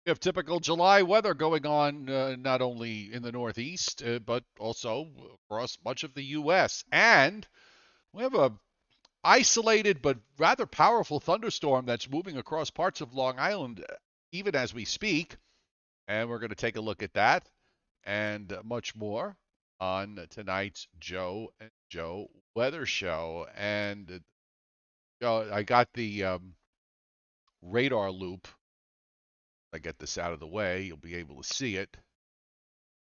We have typical July weather going on not only in the Northeast, but also across much of the U.S. And we have a isolated but rather powerful thunderstorm that's moving across parts of Long Island even as we speak. And we're going to take a look at that and much more on tonight's Joe and Joe Weather Show. And I got the radar loop. I get this out of the way, you'll be able to see it.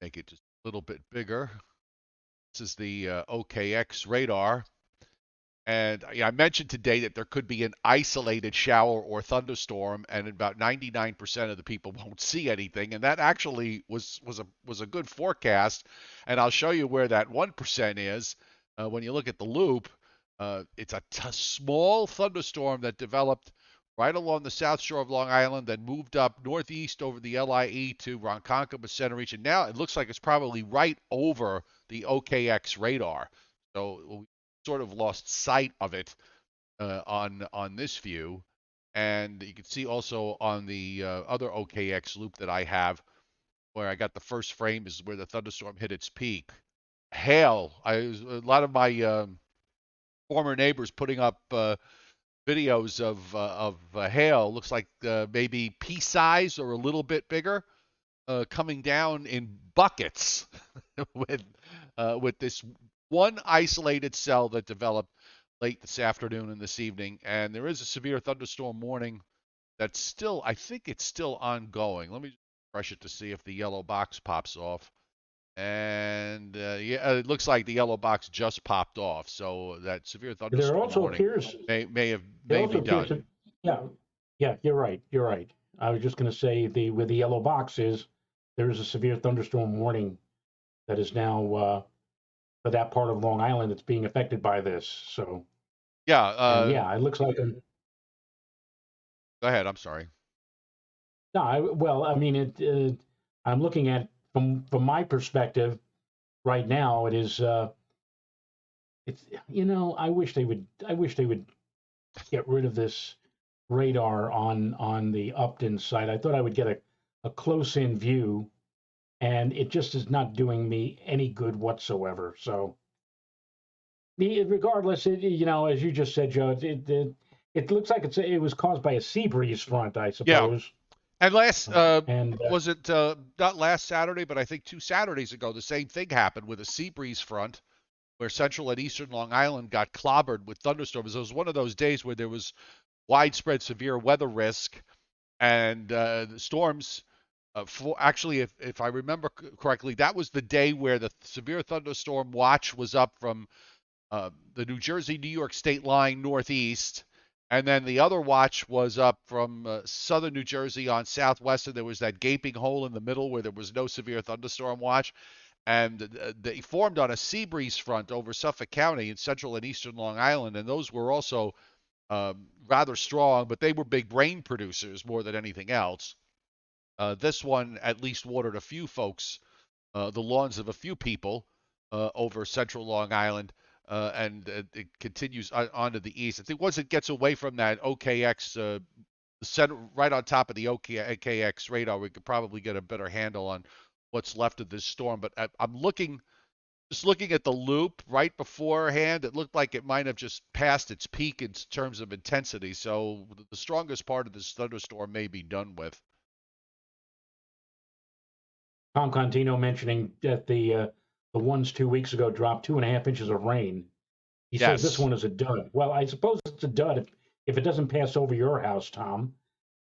Make it just a little bit bigger. This is the OKX radar. And I mentioned today that there could be an isolated shower or thunderstorm, and about 99% of the people won't see anything. And that actually was a good forecast. And I'll show you where that 1% is. When you look at the loop, it's a small thunderstorm that developed right along the south shore of Long Island, then moved up northeast over the LIE to Ronkonkoma Center region. Now it looks like it's probably right over the OKX radar. So sort of lost sight of it on this view, and you can see also on the other OKX loop that I have, where I got the first frame is where the thunderstorm hit its peak. Hail. A lot of my former neighbors putting up videos of hail. Looks like maybe pea size or a little bit bigger, coming down in buckets with this one isolated cell that developed late this afternoon and this evening. And there is a severe thunderstorm warning that's still, I think it's still ongoing. Let me refresh it to see if the yellow box pops off. And yeah, it looks like the yellow box just popped off. So that severe There thunderstorm also warning appears, there may also be appears done. to, yeah, yeah, you're right, you're right. I was just going to say where the yellow box is, there is a severe thunderstorm warning that is now for that part of Long Island that's being affected by this. So, Yeah. and yeah, it looks like Go ahead. I'm sorry. no, well, I mean, I'm looking at from my perspective right now. It is, it's I wish they would get rid of this radar on the Upton site. I thought I would get a close in view, and it just is not doing me any good whatsoever. So, regardless, as you just said, Joe, it looks like it was caused by a sea breeze front, I Yeah. suppose. And last, And was it not last Saturday, but I think 2 Saturdays ago, the same thing happened with a sea breeze front where central and eastern Long Island got clobbered with thunderstorms. It was one of those days where there was widespread severe weather risk, and the storms. Actually, if I remember correctly, that was the day where the severe thunderstorm watch was up from the New Jersey-New York state line northeast, and then the other watch was up from southern New Jersey on southwest, and there was that gaping hole in the middle where there was no severe thunderstorm watch. And they formed on a sea breeze front over Suffolk County in central and eastern Long Island, and those were also rather strong, but they were big rain producers more than anything else. This one at least watered a few folks, the lawns of a few people over central Long Island, and it continues on to the east. I think once it gets away from that OKX, center, right on top of the OKX radar, we could probably get a better handle on what's left of this storm. But I'm just looking at the loop right beforehand, it looked like it might have just passed its peak in terms of intensity. So the strongest part of this thunderstorm may be done with. Tom Contino mentioning that the ones 2 weeks ago dropped 2.5 inches of rain. He says this Yes. one is a dud. Well, I suppose it's a dud if it doesn't pass over your house, Tom.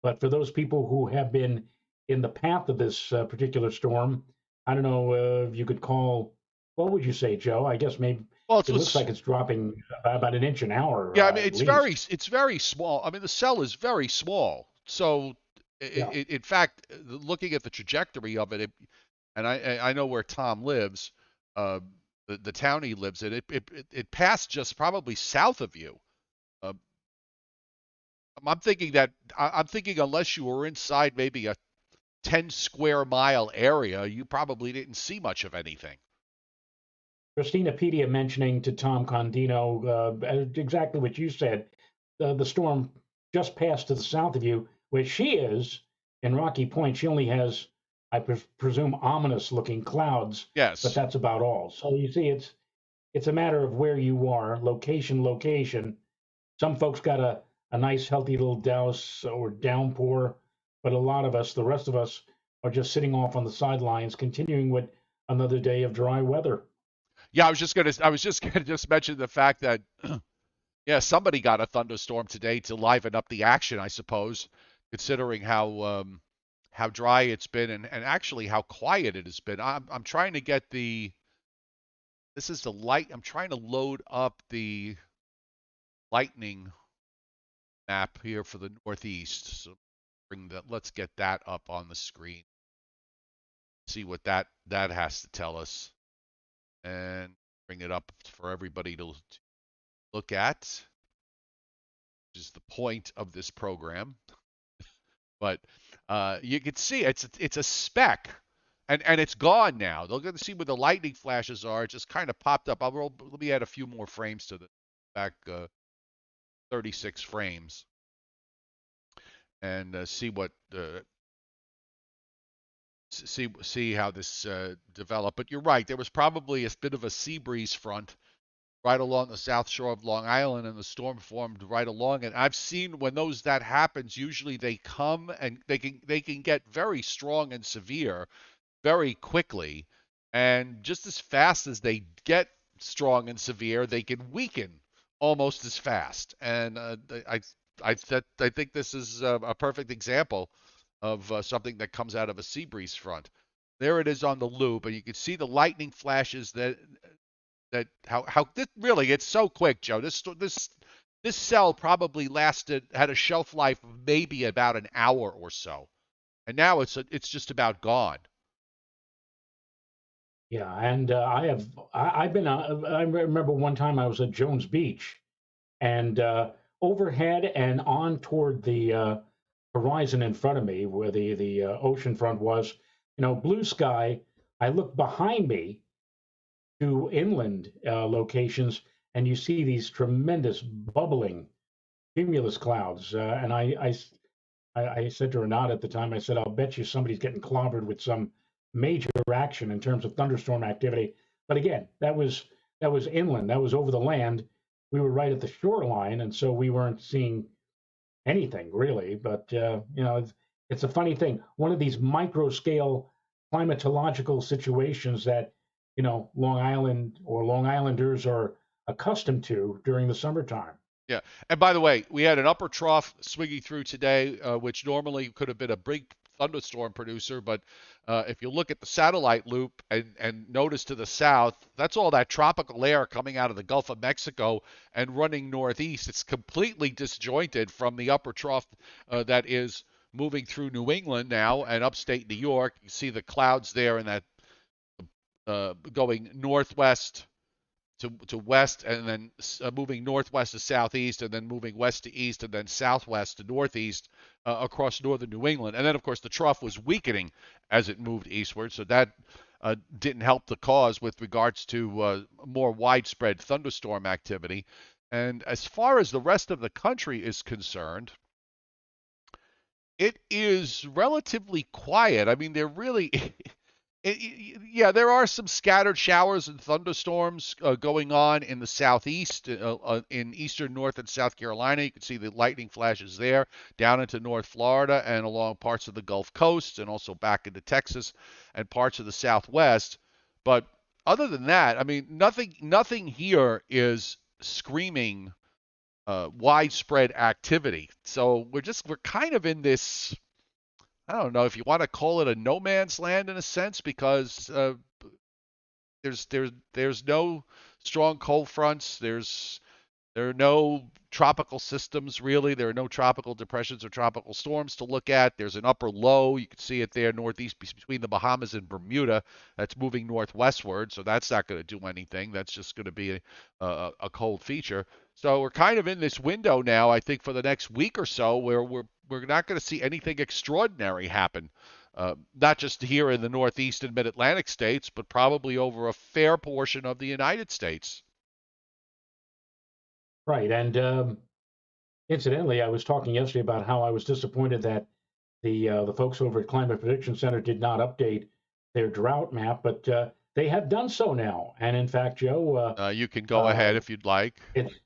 But for those people who have been in the path of this particular storm, I don't know if you could call. What would you say, Joe? I guess maybe Well, it looks like it's dropping about an inch an hour yeah. I mean, at least. it's very small. I mean, the cell is very small. So, Yeah. in fact, looking at the trajectory of it, and I know where Tom lives, uh, the town he lives in, it passed just probably south of you. Uh, I'm thinking unless you were inside maybe a 10 square mile area, you probably didn't see much of anything. Christina Pedia mentioning to Tom Condino exactly what you said. The storm just passed to the south of you, where she is, in Rocky Point, she only has, I presume, ominous-looking clouds, but Yes. that's about all. So you see, it's a matter of where you are, location, location. Some folks got a nice, healthy little douse or downpour, but a lot of us, the rest of us, are just sitting off on the sidelines, continuing with another day of dry weather. Yeah, I was just gonna just mention the fact that yeah, somebody got a thunderstorm today to liven up the action, I suppose, considering how dry it's been and actually how quiet it has been. I'm trying to get the this is the light. I'm trying to load up the lightning map here for the Northeast. So bring that. Let's get that up on the screen. See what that has to tell us, and bring it up for everybody to look at. Which is the point of this program. But you can see it's a speck, and it's gone now. They're going to see where the lightning flashes are. It just kind of popped up. Let me add a few more frames to the back 36 frames and see what see how this developed. But you're right. There was probably a bit of a sea breeze front right along the south shore of Long Island, and the storm formed right along it. I've seen when that happens, usually they come and they can get very strong and severe very quickly, and just as fast as they get strong and severe, they can weaken almost as fast. And I think this is a perfect example of something that comes out of a sea breeze front. There it is on the loop, and you can see the lightning flashes that how this really it's so quick, Joe. This cell probably had a shelf life of maybe about an hour or so, and now it's just about gone. Yeah, and I've been I remember one time I was at Jones Beach, and overhead and on toward the horizon in front of me, where the ocean front was, blue sky. I look behind me to inland locations, and you see these tremendous bubbling cumulus clouds. And I said to Renata at the time, I said, I'll bet you somebody's getting clobbered with some major action in terms of thunderstorm activity. But again, that was inland, that was over the land. We were right at the shoreline, and so we weren't seeing anything really. But it's a funny thing. One of these micro scale climatological situations that Long Island or Long Islanders are accustomed to during the summertime. Yeah. And by the way, we had an upper trough swinging through today, which normally could have been a big thunderstorm producer. But if you look at the satellite loop and notice to the south, that's all that tropical air coming out of the Gulf of Mexico and running northeast. It's completely disjointed from the upper trough that is moving through New England now and upstate New York. You see the clouds there and that going northwest to west, and then moving northwest to southeast, and then moving west to east, and then southwest to northeast across northern New England. And then, of course, the trough was weakening as it moved eastward, so that didn't help the cause with regards to more widespread thunderstorm activity. And as far as the rest of the country is concerned, it is relatively quiet. I mean, they're really yeah, there are some scattered showers and thunderstorms going on in the southeast, in eastern North and South Carolina. You can see the lightning flashes there, down into North Florida and along parts of the Gulf Coast, and also back into Texas and parts of the Southwest. But other than that, I mean, nothing here is screaming widespread activity. So we're kind of in this. I don't know if you want to call it a no man's land in a sense, because there's no strong cold fronts. There are no tropical systems really. There are no tropical depressions or tropical storms to look at. There's an upper low. You can see it there northeast between the Bahamas and Bermuda. That's moving northwestward, so that's not going to do anything. That's just going to be a cold feature. So we're kind of in this window now, I think, for the next week or so, where we're not going to see anything extraordinary happen. Not just here in the Northeast and Mid-Atlantic states, but probably over a fair portion of the United States. Right. And incidentally, I was talking yesterday about how I was disappointed that the folks over at Climate Prediction Center did not update their drought map, but they have done so now. And in fact, Joe, You can go ahead uh, if you'd like.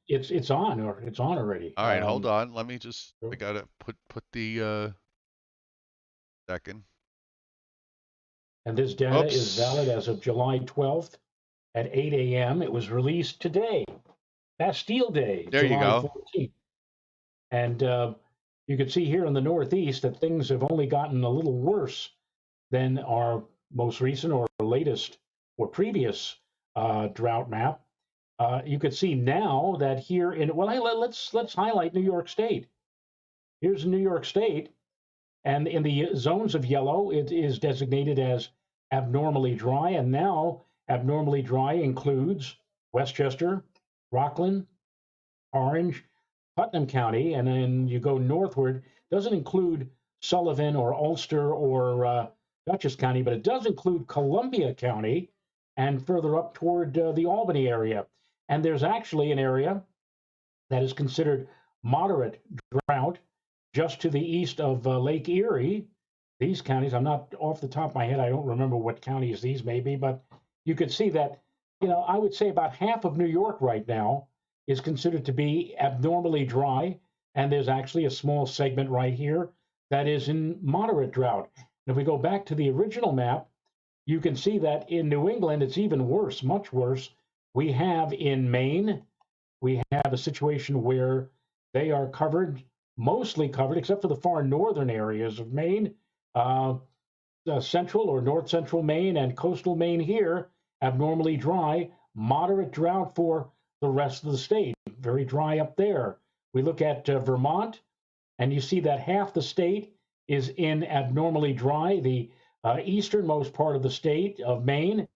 it's on, or it's on already. All right, hold on. Let me just. I Sure. gotta put the second. And this data is valid Oops. as of July 12th at 8 a.m. It was released today, Bastille Day, There you July go. 14th. And you can see here in the Northeast that things have only gotten a little worse than our most recent or latest or previous drought map. You can see now that here in, well, hey, let's highlight New York State. Here's New York State, and in the zones of yellow, it is designated as abnormally dry, and now abnormally dry includes Westchester, Rockland, Orange, Putnam County, and then you go northward. Doesn't include Sullivan or Ulster or Dutchess County, but it does include Columbia County and further up toward the Albany area. And there's actually an area that is considered moderate drought just to the east of Lake Erie. These counties, I'm not off the top of my head, I don't remember what counties these may be, but you could see that, I would say about half of New York right now is considered to be abnormally dry. And there's actually a small segment right here that is in moderate drought. And if we go back to the original map, you can see that in New England, it's even worse, much worse. We have in Maine, we have a situation where they are covered, mostly covered, except for the far northern areas of Maine, central or north central Maine and coastal Maine here, abnormally dry, moderate drought for the rest of the state, very dry up there. We look at Vermont, and you see that half the state is in abnormally dry. The easternmost part of the state of Maine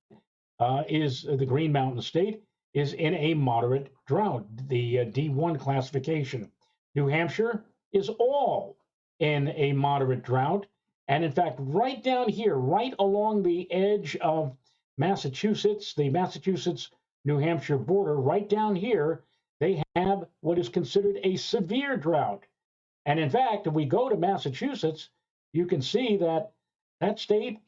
is the Green Mountain State, is in a moderate drought, the D1 classification. New Hampshire is all in a moderate drought. And in fact, right down here, right along the edge of Massachusetts, the Massachusetts New Hampshire border, right down here, they have what is considered a severe drought. And in fact, if we go to Massachusetts, you can see that that state,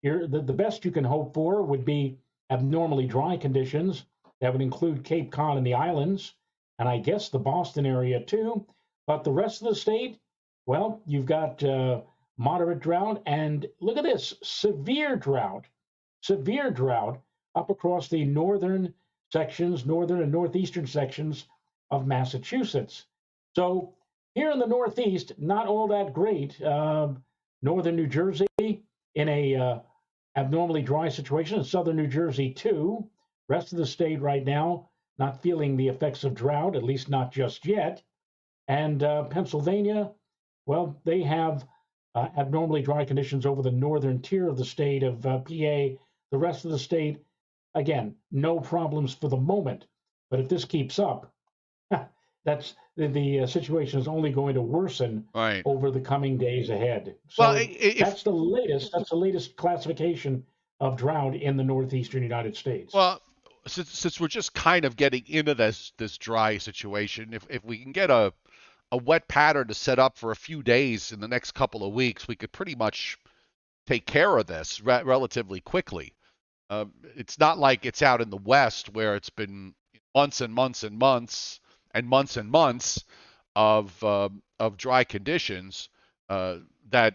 the best you can hope for would be abnormally dry conditions. That would include Cape Cod and the islands, and I guess the Boston area too. But the rest of the state, well, you've got moderate drought, and look at this, severe drought up across the northern sections, northern and northeastern sections of Massachusetts. So here in the Northeast, not all that great. Northern New Jersey in a abnormally dry situation, and southern New Jersey too. Rest of the state right now not feeling the effects of drought, at least not just yet. And Pennsylvania, well, they have abnormally dry conditions over the northern tier of the state of PA. The rest of the state, again, no problems for the moment. But if this keeps up, that's the situation is only going to worsen Right. over the coming days ahead. Well, So if that's the latest. That's the latest classification of drought in the northeastern United States. well, since we're just kind of getting into this dry situation, if we can get a wet pattern to set up for a few days in the next couple of weeks, we could pretty much take care of this relatively quickly. It's not like it's out in the West where it's been months and months and months and months and months of dry conditions that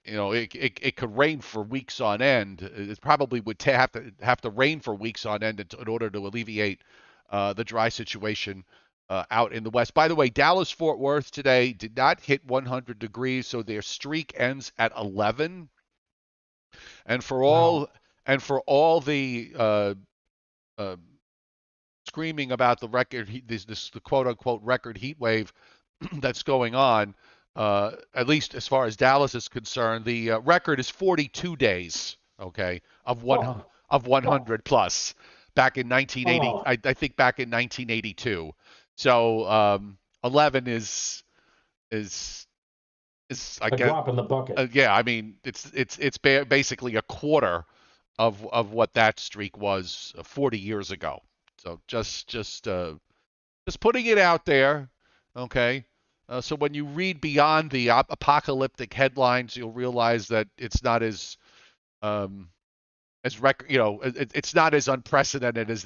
it could rain for weeks on end. It probably would have to rain for weeks on end in order to alleviate the dry situation out in the West. By the way, Dallas Fort Worth today did not hit 100 degrees, so their streak ends at 11. And for Wow. all and for all the uh, screaming about the record heat, this the quote unquote record heat wave that's going on, at least as far as Dallas is concerned, the record is 42 days, okay, Oh, of oh, 100 plus back in 1980. oh, I think back in 1982. So 11 is I a guess drop in the bucket. yeah. I mean it's basically a quarter of what that streak was 40 years ago. So just putting it out there, okay. So when you read beyond the apocalyptic headlines, you'll realize that it's not um, it's not as unprecedented as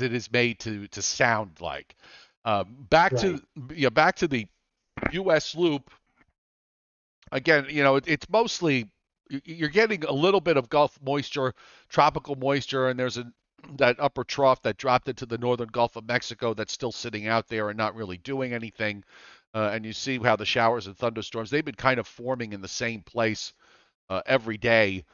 it is made to sound like. Back to Right. back to the U.S. loop again. It's mostly you're getting a little bit of Gulf moisture, tropical moisture, and there's that upper trough that dropped into the northern Gulf of Mexico that's still sitting out there and not really doing anything. And you see how the showers and thunderstorms they've been kind of forming in the same place every day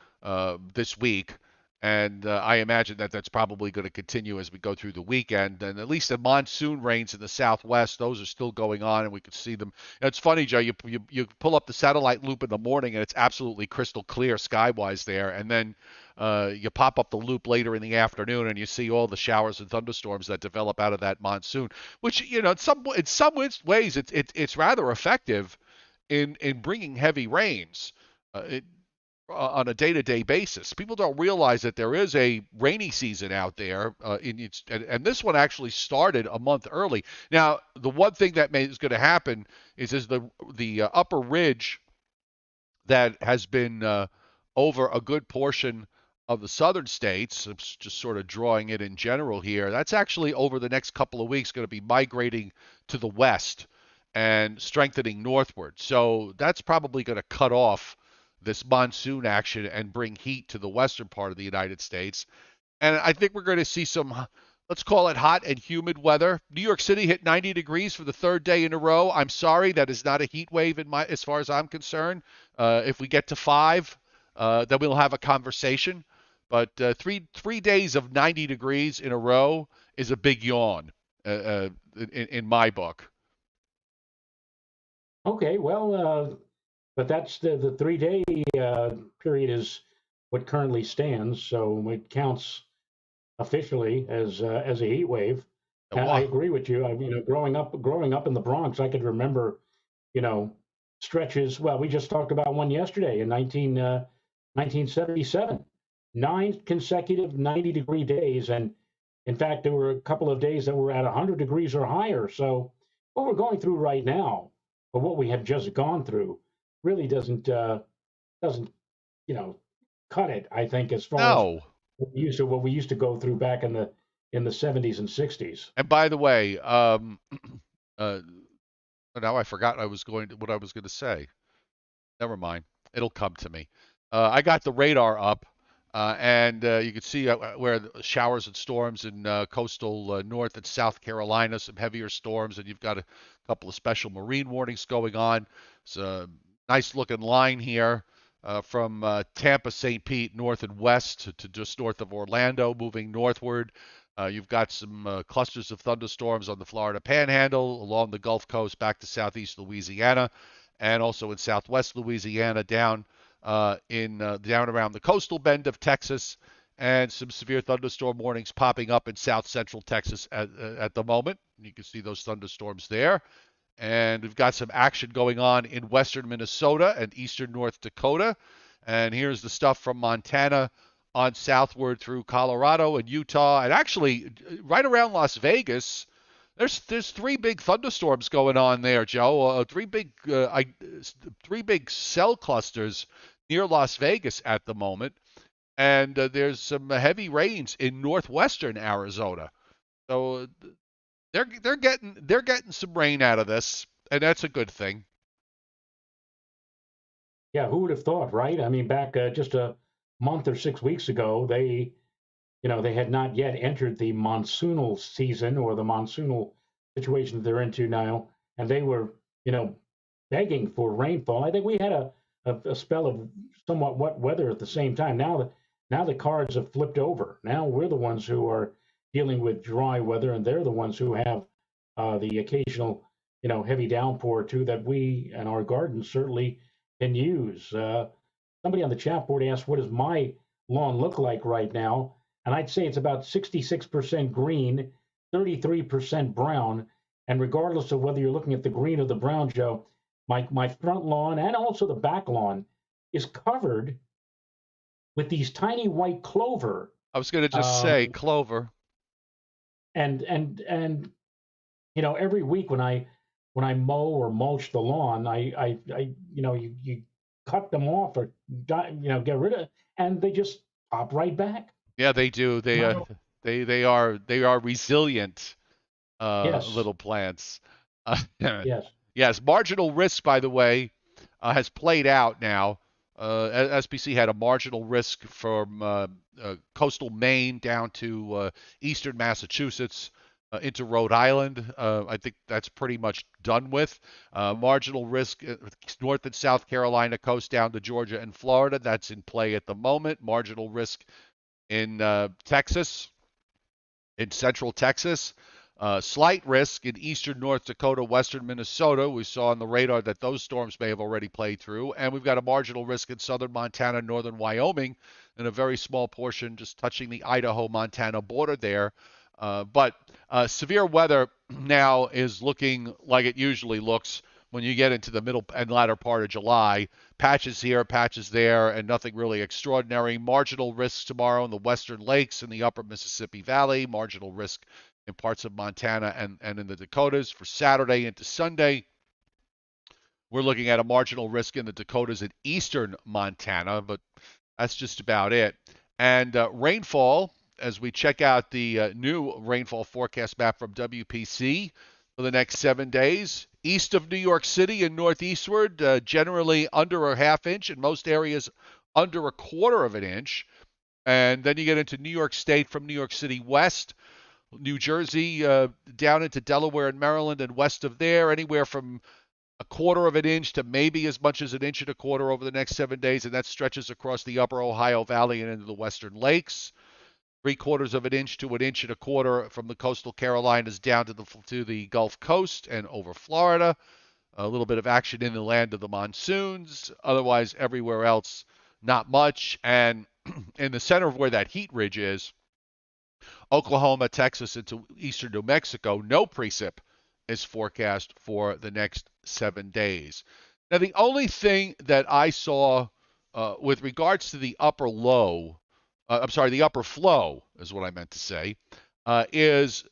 this week. And I imagine that that's probably going to continue as we go through the weekend. And at least the monsoon rains in the southwest, those are still going on, and we can see them. And it's funny, Joe. You pull up the satellite loop in the morning, and it's absolutely crystal clear skywise there. And then you pop up the loop later in the afternoon, and you see all the showers and thunderstorms that develop out of that monsoon. Which in some ways, it's rather effective in bringing heavy rains. On a day-to-day basis. People don't realize that there is a rainy season out there, and this one actually started a month early. Now, the one thing that is going to happen is the upper ridge that has been over a good portion of the southern states. It's just sort of drawing it in general here. That's actually over the next couple of weeks going to be migrating to the west and strengthening northward. So that's probably going to cut off this monsoon action and bring heat to the western part of the United States. And I think we're going to see some, let's call it hot and humid weather. New York City hit 90 degrees for the third day in a row. I'm sorry, that is not a heat wave as far as I'm concerned. If we get to five, then we'll have a conversation. But three days of 90 degrees in a row is a big yawn in my book. Okay. Well, but that's the 3 day period is what currently stands, so it counts officially as a heat wave. I Wow. agree with you. I mean, growing up in the Bronx, I could remember, you know, stretches. Well, we just talked about one yesterday in 1977, 9 consecutive 90-degree days, and in fact, there were a couple of days that were at 100 degrees or higher. So, what we're going through right now, or what we have just gone through, really doesn't you know cut it. I think as far as No. what we used to go through back in the 70s and 60s. And by the way, uh, now I forgot what I was going to say. Never mind. It'll come to me. I got the radar up, and you can see where the showers and storms in coastal North and South Carolina, some heavier storms, and you've got a couple of special marine warnings going on. It's a nice looking line here from Tampa, St. Pete, north and west to just north of Orlando, moving northward. You've got some clusters of thunderstorms on the Florida Panhandle, along the Gulf Coast, back to southeast Louisiana, and also in southwest Louisiana, down around the coastal bend of Texas, and some severe thunderstorm warnings popping up in south central Texas at the moment. You can see those thunderstorms there. And we've got some action going on in western Minnesota and eastern North Dakota. And here's the stuff from Montana on southward through Colorado and Utah, and actually right around Las Vegas. There's three big thunderstorms going on there, Joe. Three big cell clusters near Las Vegas at the moment, and there's some heavy rains in northwestern Arizona. So they're getting some rain out of this, and that's a good thing. Yeah, who would have thought, right? I mean, back just a month or 6 weeks ago, they had not yet entered the monsoonal season or the monsoonal situation that they're into now, and they were, you know, begging for rainfall. I think we had a spell of somewhat wet weather at the same time. Now the cards have flipped over. Now we're the ones who are dealing with dry weather, and they're the ones who have the occasional, heavy downpour too that we and our gardens certainly can use. Somebody on the chat board asked, "What does my lawn look like right now?" And I'd say it's about 66% green, 33% brown. And regardless of whether you're looking at the green or the brown, Joe, my front lawn and also the back lawn is covered with these tiny white clover. I was going to just Um, say clover. and every week when I when I mow or mulch the lawn, you cut them off or get rid of, and they just pop right back. Yeah, they do. And I They are resilient yes, little plants. Uh, yes, yes, marginal risk, by the way, has played out now. SPC had a marginal risk from coastal Maine down to eastern Massachusetts into Rhode Island. I think that's pretty much done with. Marginal risk North and South Carolina coast down to Georgia and Florida. That's in play at the moment. Marginal risk in Texas, in central Texas. Slight risk in eastern North Dakota, western Minnesota. We saw on the radar that those storms may have already played through. And we've got a marginal risk in southern Montana, northern Wyoming, and a very small portion just touching the Idaho-Montana border there. But severe weather now is looking like it usually looks when you get into the middle and latter part of July. Patches here, patches there, and nothing really extraordinary. Marginal risk tomorrow in the western lakes in the upper Mississippi Valley. Marginal risk in parts of Montana and in the Dakotas. For Saturday into Sunday, we're looking at a marginal risk in the Dakotas and eastern Montana, but that's just about it. And rainfall, as we check out the new rainfall forecast map from WPC for the next 7 days, east of New York City and northeastward, generally under a half inch, in most areas under a quarter of an inch. And then you get into New York State from New York City west, New Jersey, down into Delaware and Maryland, and west of there, anywhere from a quarter of an inch to maybe as much as an inch and a quarter over the next 7 days, and that stretches across the upper Ohio Valley and into the western lakes. 3/4 of an inch to an inch and a quarter from the coastal Carolinas down to the Gulf Coast and over Florida. A little bit of action in the land of the monsoons. Otherwise, everywhere else, not much. And in the center of where that heat ridge is, Oklahoma, Texas, into eastern New Mexico, no precip is forecast for the next 7 days. Now, the only thing that I saw with regards to the upper low, the upper flow is what I meant to say, is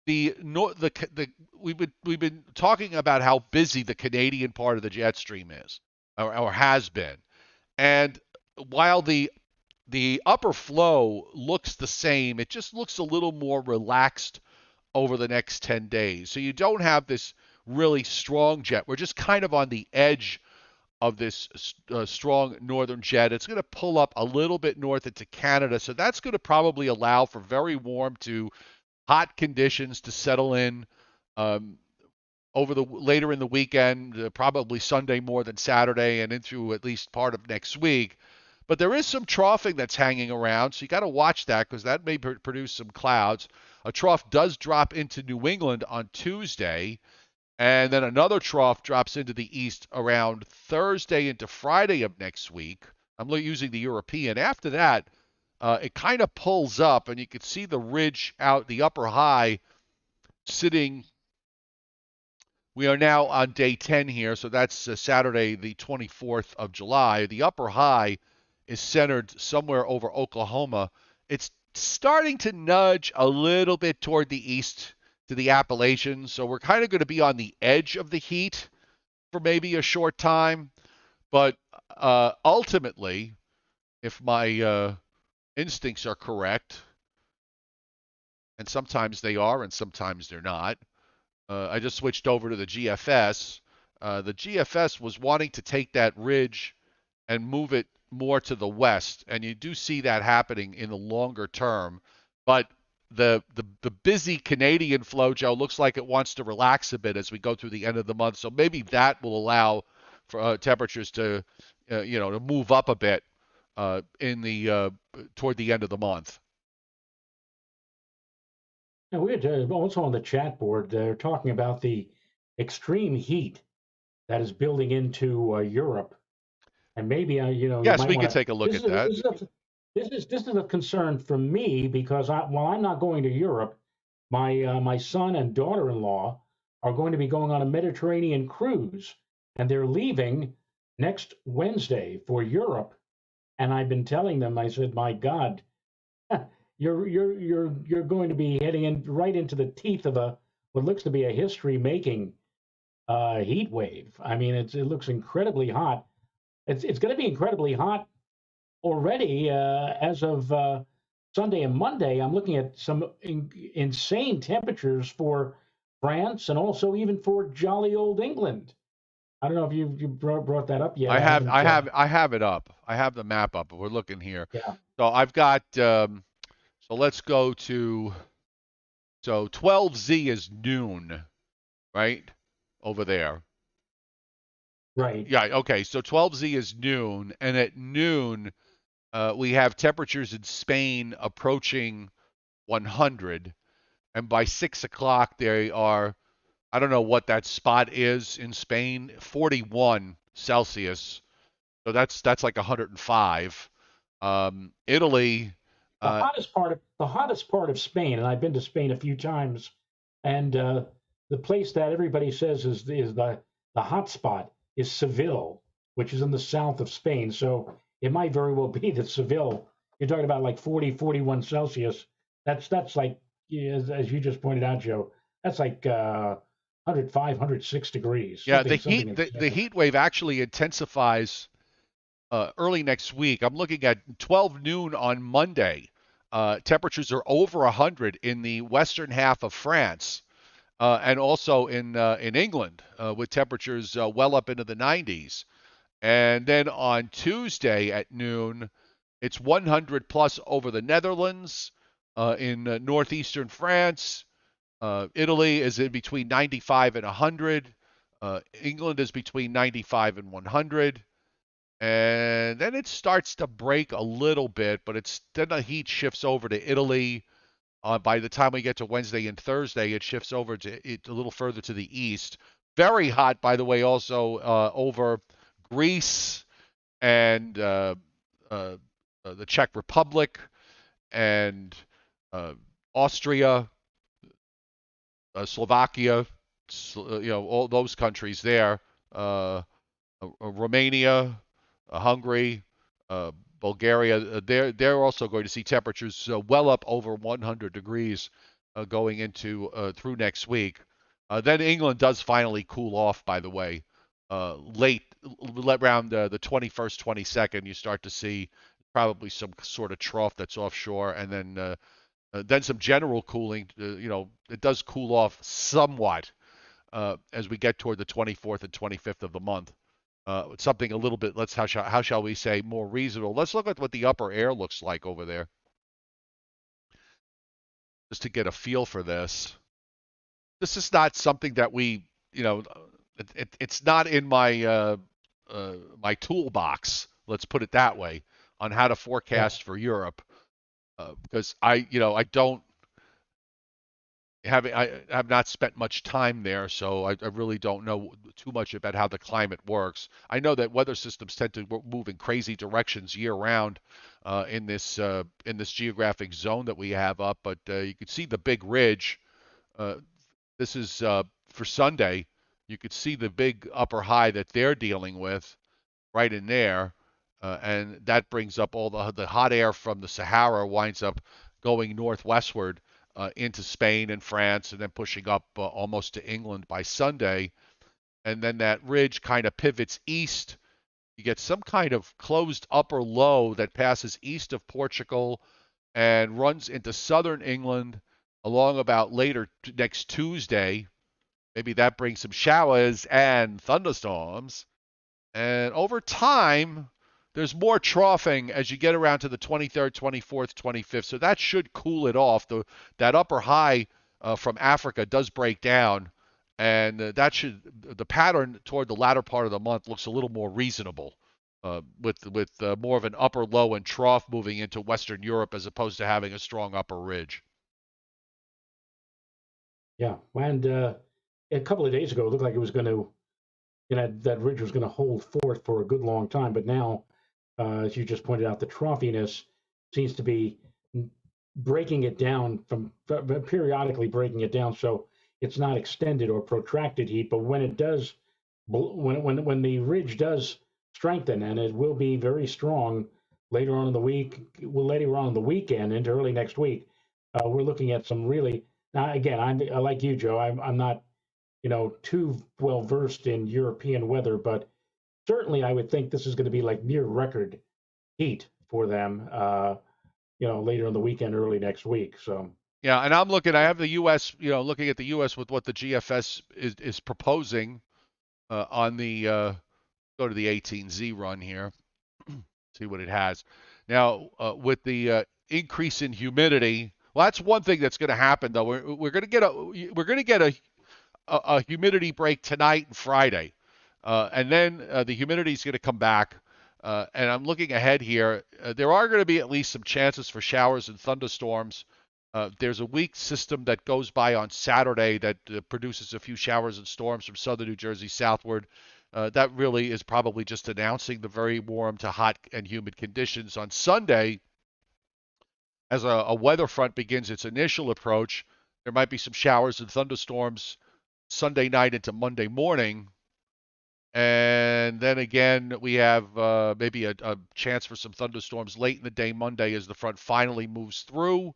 we've been talking about how busy the Canadian part of the jet stream is, or has been, and while the upper flow looks the same. It just looks a little more relaxed over the next 10 days. So you don't have this really strong jet. We're just kind of on the edge of this strong northern jet. It's going to pull up a little bit north into Canada. So that's going to probably allow for very warm to hot conditions to settle in over the later in the weekend, probably Sunday more than Saturday, and into at least part of next week. But there is some troughing that's hanging around, so you got to watch that because that may produce some clouds. A trough does drop into New England on Tuesday, and then another trough drops into the east around Thursday into Friday of next week. I'm using the European. After that, it kind of pulls up, and you can see the ridge out, the upper high, sitting. We are now on day 10 here, so that's Saturday, the 24th of July. The upper high is centered somewhere over Oklahoma. It's starting to nudge a little bit toward the east to the Appalachians, so we're kind of going to be on the edge of the heat for maybe a short time. But ultimately, if my instincts are correct, and sometimes they are and sometimes they're not, I just switched over to the GFS. The GFS was wanting to take that ridge and move it more to the west, and you do see that happening in the longer term. But the busy Canadian flow, Joe, looks like it wants to relax a bit as we go through the end of the month. So maybe that will allow for temperatures to to move up a bit in the toward the end of the month. And we're also on the chat board. They're talking about the extreme heat that is building into Europe, and maybe you Yes, might we want could to. take a look This at is a, that. this is a concern for me because while I'm not going to Europe, my son and daughter-in-law are going to be going on a Mediterranean cruise, and they're leaving next Wednesday for Europe. And I've been telling them, I said, my God, you're going to be heading in right into the teeth of what looks to be a history-making heat wave. I mean, it looks incredibly hot. It's going to be incredibly hot already as of Sunday and Monday. I'm looking at some insane temperatures for France and also even for jolly old England. I don't know if you brought that up yet. I I have haven't. I have I have it up. I have the map up. We're looking here. Yeah, So I've got so let's go to so 12Z is noon, right? Over there. right. Yeah, okay. So 12Z is noon, and at noon we have temperatures in Spain approaching 100, and by 6 o'clock they are. I don't know what that spot is in Spain, 41 Celsius. So that's like 105. Italy, uh, The hottest part of Spain, and I've been to Spain a few times, and the place that everybody says is the hot spot is Seville, which is in the south of Spain. So it might very well be that Seville, you're talking about like 40, 41 Celsius. That's like, yeah, as you just pointed out, Joe, that's like 105, 106 degrees, yeah, the something heat the insane. heat wave actually intensifies early next week. I'm looking at 12 noon on Monday. Temperatures are over 100 in the western half of France and also in England with temperatures well up into the 90s. And then on Tuesday at noon, it's 100 plus over the Netherlands, in northeastern France. Italy is in between 95 and 100. England is between 95 and 100. And then it starts to break a little bit, but it's then the heat shifts over to Italy. By the time we get to Wednesday and Thursday, it shifts over to it a little further to the east. Very hot, by the way, also over Greece and uh, the Czech Republic and uh, Austria, Slovakia, all those countries there, uh, Romania, Hungary, uh, Bulgaria. They're also going to see temperatures well up over 100 degrees going into through next week. Then England does finally cool off. By the way, late around the 21st, 22nd, you start to see probably some sort of trough that's offshore, and then some general cooling. It does cool off somewhat as we get toward the 24th and 25th of the month. Something a little bit, how shall we say, more reasonable. Let's look at what the upper air looks like over there, just to get a feel for this. This is not something that you know, it's not in my toolbox. Let's put it that way on how to Yeah, forecast for Europe, because I don't I have not spent much time there, so I really don't know too much about how the climate works. I know that weather systems tend to move in crazy directions year round in this geographic zone that we have up, but you can see the big ridge. Uh, this is for Sunday. You could see the big upper high that they're dealing with right in there, and that brings up all the hot air from the Sahara winds up going northwestward into Spain and France, and then pushing up almost to England by Sunday, and then that ridge kind of pivots east. You get some kind of closed upper low that passes east of Portugal and runs into southern England along about later next Tuesday. Maybe that brings some showers and thunderstorms. And over time, there's more troughing as you get around to the 23rd, 24th, 25th. So that should cool it off. That upper high from Africa does break down, and the pattern toward the latter part of the month looks a little more reasonable, with more of an upper low and trough moving into Western Europe as opposed to having a strong upper ridge. yeah. And a couple of days ago, it looked like it was going to, that ridge was going to hold forth for a good long time. But now, as you just pointed out, the troughiness seems to be breaking it down periodically breaking it down, so it's not extended or protracted heat. But when it does, when the ridge does strengthen, and it will be very strong later on in the week, later on in the weekend into early next week, we're looking at some really. Now, again, I'm like you, Joe. I'm not. too well versed in European weather, but certainly I would think this is going to be like near record heat for them. Later on the weekend, early next week. So Yeah, and I'm looking. I have the U.S. Looking at the U.S. with what the GFS is proposing on the go to the 18Z run here. See what it has. Now, with the increase in humidity, well, that's one thing that's going to happen though. We're going to get a humidity break tonight and Friday, and then the humidity is going to come back. And I'm looking ahead here. There are going to be at least some chances for showers and thunderstorms. There's a weak system that goes by on Saturday that produces a few showers and storms from southern New Jersey southward. That really is probably just announcing the very warm to hot and humid conditions. On Sunday, as a weather front begins its initial approach, there might be some showers and thunderstorms Sunday night into Monday morning. And then again, we have maybe a chance for some thunderstorms late in the day Monday as the front finally moves through.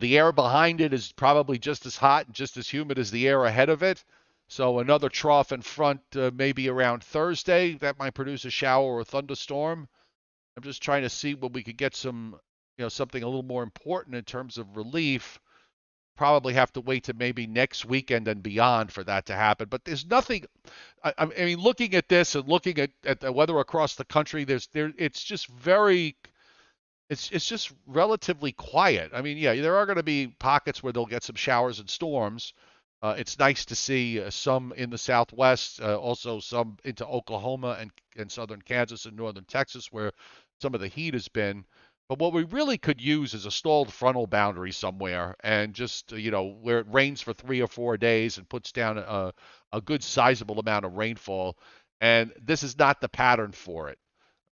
The air behind it is probably just as hot and just as humid as the air ahead of it. So another trough in front, maybe around Thursday, that might produce a shower or a thunderstorm. I'm just trying to see when we could get something a little more important in terms of relief. Probably have to wait to maybe next weekend and beyond for that to happen. But there's nothing. I mean, looking at this and looking at the weather across the country, it's just very it's just relatively quiet. I mean, yeah, there are going to be pockets where they'll get some showers and storms. It's nice to see some in the Southwest, also some into Oklahoma and southern Kansas and northern Texas where some of the heat has been. But what we really could use is a stalled frontal boundary somewhere and just, where it rains for 3 or 4 days and puts down a good sizable amount of rainfall. And this is not the pattern for it.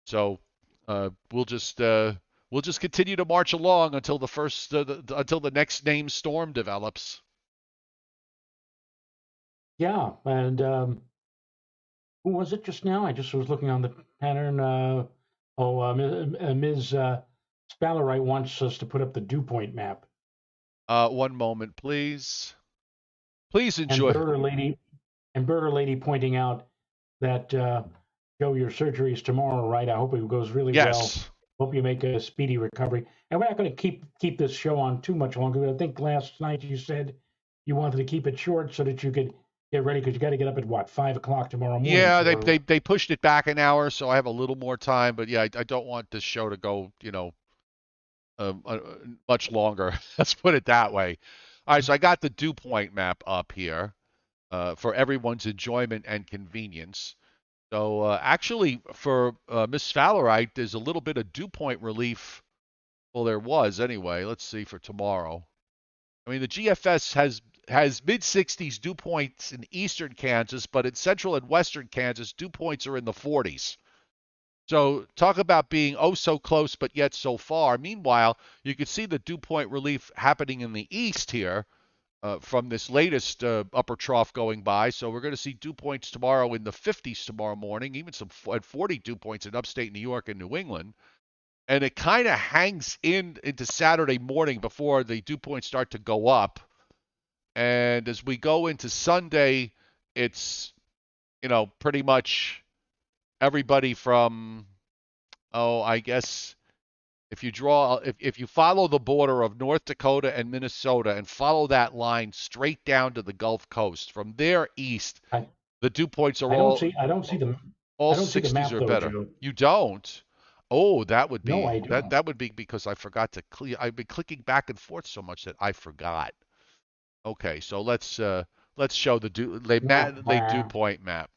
So uh, we'll just uh, we'll just continue to march along until until the next named storm develops. yeah, and who was it just now? I just was looking on the pattern. Ms. Spallerite wants us to put up the dew point map. One moment, please. Please And enjoy. Burger Lady pointing out that Joe, your surgery is tomorrow, right? I hope it goes really well. Yes. Hope you make a speedy recovery. And we're not going to keep this show on too much longer. I think last night you said you wanted to keep it short so that you could get ready because you got to get up at what 5 o'clock tomorrow morning Yeah, they, for. they they pushed it back an hour, so I have a little more time. But yeah, I don't want this show to go, much longer. Let's put it that way. All right, so I got the dew point map up here for everyone's enjoyment and convenience. So actually, for Miss Fowlerite, there's a little bit of dew point relief. Well, there was anyway. Let's see for tomorrow. I mean, the GFS has mid 60s dew points in eastern Kansas, but in central and western Kansas, dew points are in the 40s. So talk about being oh so close, but yet so far. Meanwhile, you can see the dew point relief happening in the east here from this latest upper trough going by. So we're going to see dew points tomorrow in the 50s tomorrow morning, even some at 40 dew points in upstate New York and New England. And it kind of hangs into Saturday morning before the dew points start to go up. And as we go into Sunday, it's, pretty much everybody from, I guess if you follow the border of North Dakota and Minnesota and follow that line straight down to the Gulf Coast, from there east, I, the dew points are I don't see I don't see the all I don't see the 60s map or though, better. Joe. You don't? Oh, that would No, be I that don't. that would be because I forgot to clear. I've been clicking back and forth so much that I forgot. Okay, so let's show the dew Nah. point map.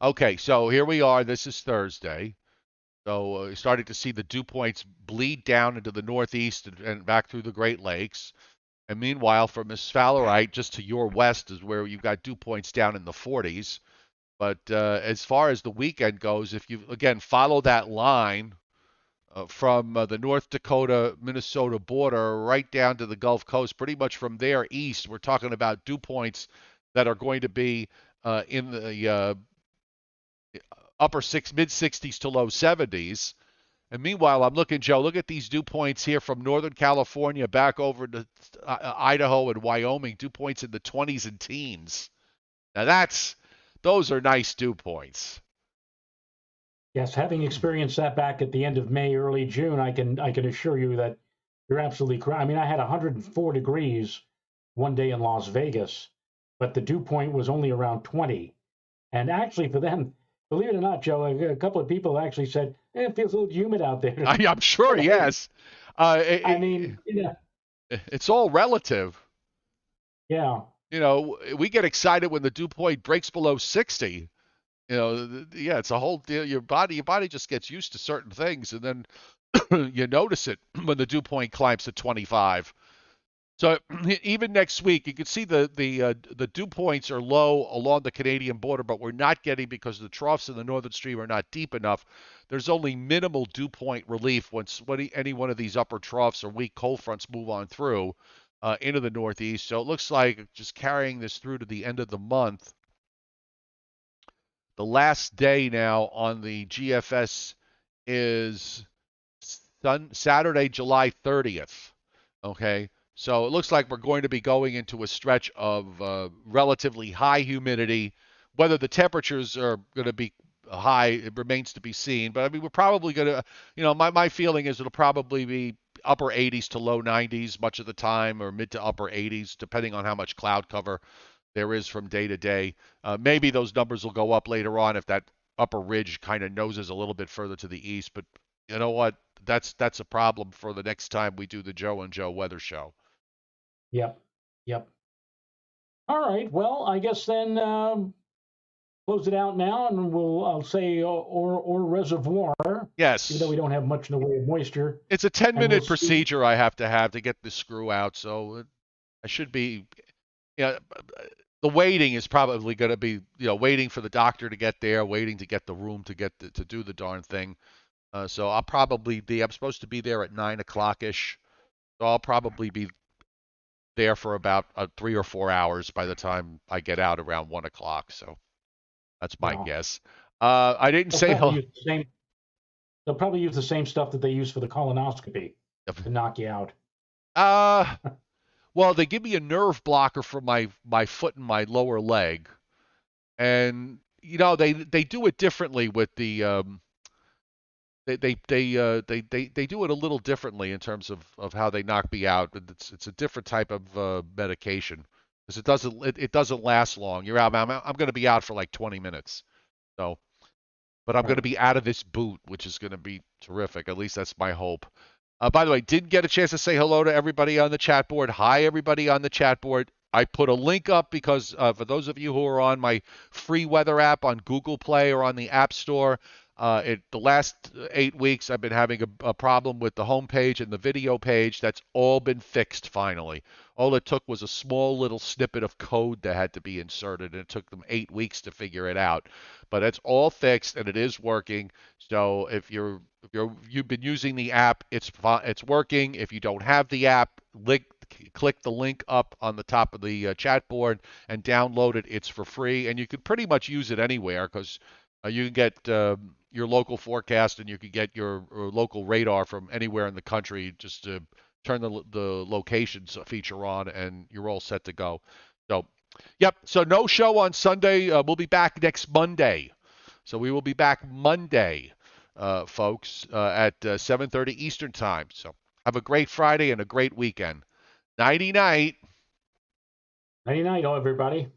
Okay, so here we are. This is Thursday. So starting to see the dew points bleed down into the northeast and back through the Great Lakes. And meanwhile, for Miss Fowlerite, just to your west is where you've got dew points down in the 40s. But as far as the weekend goes, if you again follow that line from the North Dakota Minnesota border right down to the Gulf Coast, pretty much from there east, we're talking about dew points that are going to be in the upper mid 60s to low 70s. And meanwhile, I'm looking, Joe, look at these dew points here from Northern California back over to Idaho and Wyoming, dew points in the 20s and teens. Now those are nice dew points. Yes, having experienced that back at the end of May, early June, I can assure you that you're absolutely correct. I mean, I had 104 degrees one day in Las Vegas, but the dew point was only around 20. And actually, for them, believe it or not, Joe, a couple of people actually said, it feels a little humid out there. I'm sure, Hey, yes. I mean, It's all relative. yeah, We get excited when the dew point breaks below 60. Yeah, it's a whole deal. Your body just gets used to certain things, and then you notice it when the dew point climbs to 25. So even next week, you can see the dew points are low along the Canadian border, but we're not getting because the troughs in the northern stream are not deep enough. There's only minimal dew point relief once any one of these upper troughs or weak cold fronts move on through into the northeast. So it looks like just carrying this through to the end of the month. The last day now on the GFS is Saturday, July 30th. Okay. So it looks like we're going to be going into a stretch of relatively high humidity. Whether the temperatures are going to be high, it remains to be seen. But I mean, we're probably going to, my feeling is it'll probably be upper 80s to low 90s much of the time, or mid to upper 80s, depending on how much cloud cover there is from day to day. Maybe those numbers will go up later on if that upper ridge kind of noses a little bit further to the east. But you know what? That's a problem for the next time we do the Joe and Joe weather show. yep, yep. All right, well, I guess then close it out now, and I'll say or reservoir, even though Yes. we don't have much in the way of moisture, It's a 10 and we'll minute see. procedure I have to get this screw out. So I should be, yeah, the waiting is probably going to be, waiting for the doctor to get there, waiting to get the room to do the darn thing. So I'm supposed to be there at 9 o'clock ish. So I'll probably be there for about 3 or 4 hours by the time I get out around 1 o'clock. So that's my Well, guess. I didn't they'll say probably hello. use the same. They'll probably use the same stuff that they use for the colonoscopy to knock you out. Uh, well, they give me a nerve blocker for my foot and my lower leg, and they do it differently with the they do it a little differently in terms of how they knock me out. It's a different type of medication because it doesn't last long. You're out. I'm going to be out for like 20 minutes. So, but I'm going to Right. be out of this boot, which is going to be terrific. At least that's my hope. By the way, didn't get a chance to say hello to everybody on the chat board. Hi, everybody on the chat board. I put a link up because for those of you who are on my free weather app on Google Play or on the App Store, the last 8 weeks I've been having a problem with the homepage and the video page. That's all been fixed finally. All it took was a small little snippet of code that had to be inserted, and it took them 8 weeks to figure it out. But it's all fixed and it is working. So if you've been using the app, it's working. If you don't have the app, click the link up on the top of the chat board and download it. It's for free, and you can pretty much use it anywhere because you can get your local forecast and you can get your local radar from anywhere in the country. Just to turn the locations feature on, and you're all set to go. So, yep. So no show on Sunday. We'll be back next Monday. So we will be back Monday, folks, at 7:30 Eastern Time. So have a great Friday and a great weekend. Nighty night. Nighty night, everybody.